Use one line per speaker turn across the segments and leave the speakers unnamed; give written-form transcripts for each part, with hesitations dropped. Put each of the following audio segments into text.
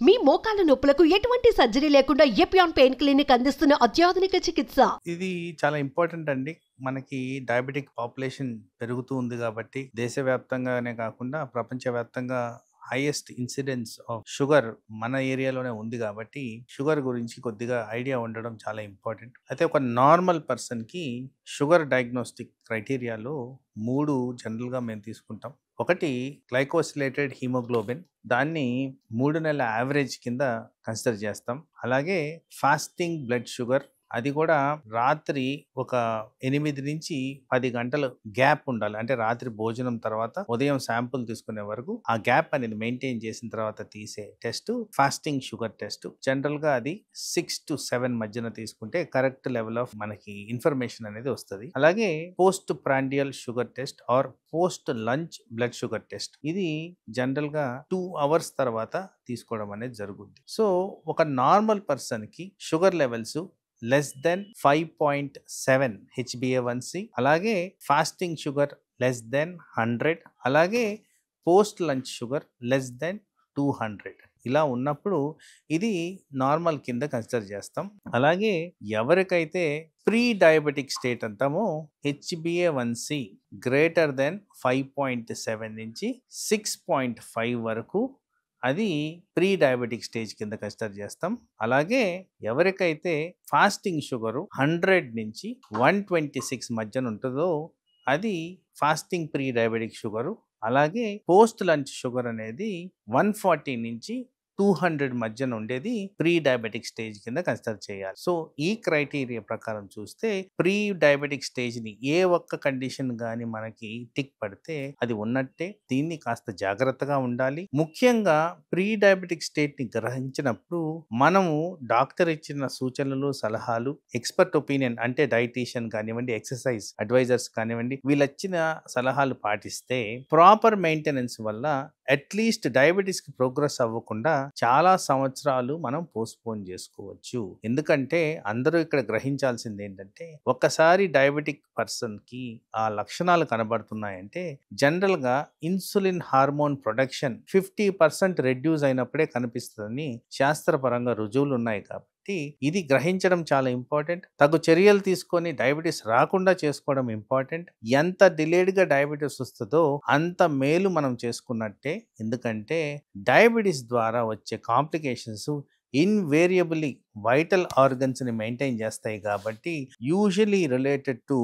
మీ మోకాల నొప్పులకు ఎటువంటి సర్జరీ లేకుండా ఎపియాన్ పెయిన్ క్లినిక్ అందిస్తున్న అత్యాధునిక చికిత్స.
ఇది చాలా ఇంపార్టెంట్ అండి. మనకి డయాబెటిక్ పాపులేషన్ పెరుగుతూ ఉంది కాబట్టి దేశవ్యాప్తంగానే కాకుండా ప్రపంచవ్యాప్తంగా హైయెస్ట్ ఇన్సిడెన్స్ ఆఫ్ షుగర్ మన ఏరియాలోనే ఉంది కాబట్టి షుగర్ గురించి కొద్దిగా ఐడియా ఉండడం చాలా ఇంపార్టెంట్. అయితే ఒక నార్మల్ పర్సన్కి షుగర్ డయాగ్నోస్టిక్ క్రైటీరియాలో 3 జనరల్గా మేము తీసుకుంటాం. ఒకటి గ్లైకోసిలేటెడ్ హీమోగ్లోబిన్, దాన్ని 3 నెలల యావరేజ్ కింద కన్సిడర్ చేస్తాం. అలాగే ఫాస్టింగ్ బ్లడ్ షుగర్, అది కూడా రాత్రి ఒక 8 నుంచి 10 గంటలు గ్యాప్ ఉండాలి. అంటే రాత్రి భోజనం తర్వాత ఉదయం శాంపుల్ తీసుకునే వరకు ఆ గ్యాప్ అనేది మెయింటైన్ చేసిన తర్వాత తీసే test fasting sugar test. General గా అది 6 to 7 మధ్యన తీసుకుంటే కరెక్ట్ లెవెల్ ఆఫ్ మనకి ఇన్ఫర్మేషన్ అనేది వస్తుంది. అలాగే post prandial sugar test or post lunch blood sugar test, ఇది జనరల్ గా 2 hours తర్వాత తీసుకోవడం అనేది జరుగుతుంది. సో ఒక నార్మల్ పర్సన్ కి sugar levels less than 5.7 HbA1c, అలాగే ఫాస్టింగ్ షుగర్ లెస్ దెన్ 100, అలాగే post lunch sugar less than 200 ఇలా ఉన్నప్పుడు ఇది నార్మల్ కింద కన్సిడర్ చేస్తాం. అలాగే ఎవరికైతే ప్రీ డయాబెటిక్ స్టేట్ అంటామో HbA1c గ్రేటర్ దెన్ 5.7 నుంచి 6.5 వరకు అది ప్రీ డయాబెటిక్ స్టేజ్ కింద కన్సిడర్ చేస్తాం. అలాగే ఎవరికైతే ఫాస్టింగ్ షుగరు 100 నుంచి 126 మధ్యన ఉంటుందో అది ఫాస్టింగ్ ప్రీ డయాబెటిక్ షుగరు. అలాగే పోస్ట్ లంచ్ షుగర్ అనేది 140 నుంచి 200 మధ్యన ఉండేది ప్రీ డయాబెటిక్ స్టేజ్ కింద కన్సిడర్ చేయాలి. సో ఈ క్రైటీరియా ప్రకారం చూస్తే ప్రీ డయాబెటిక్ స్టేజ్ ని ఏ ఒక్క కండిషన్ గాని మనకి టిక్ పడితే అది ఉన్నట్టే. దీన్ని కాస్త జాగ్రత్తగా ఉండాలి. ముఖ్యంగా ప్రీ డయాబెటిక్ స్టేట్ ని గ్రహించినప్పుడు మనము డాక్టర్ ఇచ్చిన సూచనలు, సలహాలు, ఎక్స్పర్ట్ ఒపీనియన్ అంటే డైటీషియన్ కానివ్వండి, ఎక్సర్సైజ్ అడ్వైజర్స్ కానివ్వండి, వీళ్ళు ఇచ్చిన సలహాలు పాటిస్తే ప్రాపర్ మెయింటెనెన్స్ వల్ల అట్లీస్ట్ డయాబెటీస్ కి ప్రోగ్రెస్ అవ్వకుండా చాలా సంవత్సరాలు మనం పోస్ట్పోన్ చేసుకోవచ్చు. ఎందుకంటే అందరూ ఇక్కడ గ్రహించాల్సింది ఏంటంటే, ఒక్కసారి డయాబెటిక్ పర్సన్ కి ఆ లక్షణాలు కనబడుతున్నాయంటే జనరల్ గా ఇన్సులిన్ హార్మోన్ ప్రొడక్షన్ 50% రెడ్యూస్ అయినప్పుడే కనిపిస్తుందని శాస్త్రపరంగా రుజువులు ఉన్నాయి. కాబట్టి ఇది గ్రహించడం చాలా ఇంపార్టెంట్. తగు చర్యలు తీసుకొని డయాబెటీస్ రాకుండా చేసుకోవడం ఇంపార్టెంట్. ఎంత డిలేడ్ గా డయాబెటీస్ వస్తుందో అంత మేలు మనం చేసుకున్నట్టే. ఎందుకంటే డయాబెటీస్ ద్వారా వచ్చే కాంప్లికేషన్స్ ఇన్వేరియబుల్లీ వైటల్ ఆర్గన్స్ ని మెయింటైన్ చేస్తాయి. కాబట్టి usually related to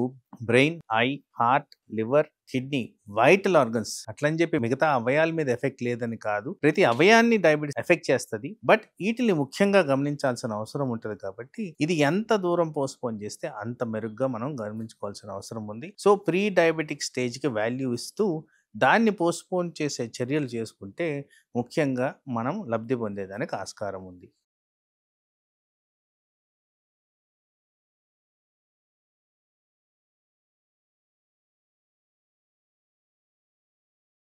brain, I, heart, liver, kidney, vital organs. అట్లని చెప్పి మిగతా అవయాల మీద ఎఫెక్ట్ లేదని కాదు, ప్రతి అవయాన్ని డయాబెటీస్ ఎఫెక్ట్ చేస్తుంది. బట్ వీటిని ముఖ్యంగా గమనించాల్సిన అవసరం ఉంటుంది. కాబట్టి ఇది ఎంత దూరం పోస్ట్పోన్ చేస్తే అంత మెరుగ్గా మనం గమనించుకోవాల్సిన అవసరం ఉంది. సో ప్రీ డయాబెటిక్ స్టేజ్ కి వాల్యూ ఇస్తూ దాన్ని పోస్ట్పోన్ చేసే చర్యలు చేసుకుంటే ముఖ్యంగా మనం లబ్ధి పొందేదానికి ఆస్కారం ఉంది.